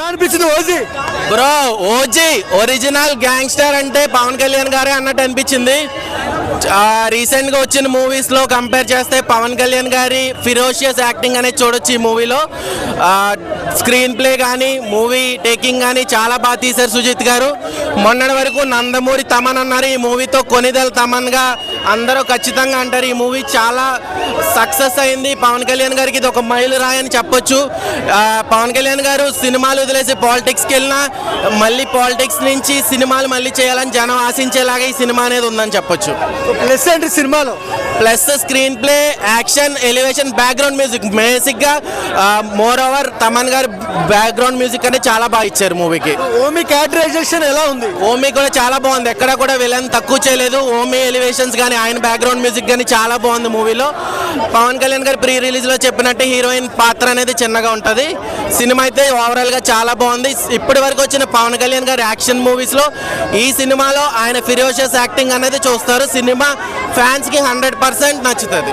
అనిపించింది OG? Bro OG original gangster అంటే పవన్ కళ్యాణ్ గారే అన్నట్టు అనిపించింది. రీసెంట్ గా వచ్చిన మూవీస్ లో కంపేర్ చేస్తే పవన్ కళ్యాణ్ గారి ఫిరోషియస్ యాక్టింగ్ అనేది చూడొచ్చు ఈ మూవీలో. స్క్రీన్ ప్లే కానీ మూవీ టేకింగ్ కానీ చాలా బాగా తీశారు సుజిత్ గారు. మొన్నటి వరకు నందమూరి తమన్ అన్నారు, ఈ మూవీతో కొనిదెల తమన్ గా అందరూ ఖచ్చితంగా అంటారు. ఈ మూవీ చాలా సక్సెస్ అయింది. పవన్ కళ్యాణ్ గారికి ఇది ఒక మైలు రాయి అని చెప్పొచ్చు. పవన్ కళ్యాణ్ గారు సినిమాలు వదిలేసి పాలిటిక్స్కి వెళ్ళినా మళ్ళీ పాలిటిక్స్ నుంచి సినిమాలు మళ్ళీ చేయాలని జనం ఆశించేలాగా ఈ సినిమా అనేది ఉందని చెప్పొచ్చు. ప్లస్ ఏంటి సినిమాలో? Plus screen play, action, elevation, background music. బేసిక్గా మోర్ ఓవర్ తమన్ గారు బ్యాక్గ్రౌండ్ మ్యూజిక్ అనేది చాలా బాగా ఇచ్చారు మూవీకి. ఓమి క్యారెక్టరైజేషన్ ఎలా ఉంది? ఓమి కూడా చాలా బాగుంది, ఎక్కడ కూడా విలన్ తక్కువ చేయలేదు. ఓమి ఎలివేషన్స్ కానీ ఆయన బ్యాక్గ్రౌండ్ మ్యూజిక్ కానీ చాలా బాగుంది మూవీలో. పవన్ కళ్యాణ్ గారు ప్రీ రిలీజ్ లో చెప్పినట్టు హీరోయిన్ పాత్ర అనేది చిన్నగా ఉంటుంది. సినిమా అయితే ఓవరాల్ గా చాలా బాగుంది. ఇప్పటి వరకు వచ్చిన పవన్ కళ్యాణ్ గారి యాక్షన్ మూవీస్ లో ఈ సినిమాలో ఆయన ఫిరోషియస్ యాక్టింగ్ అనేది చూస్తారు. సినిమా ఫ్యాన్స్ కి 100% నచ్చుతుంది.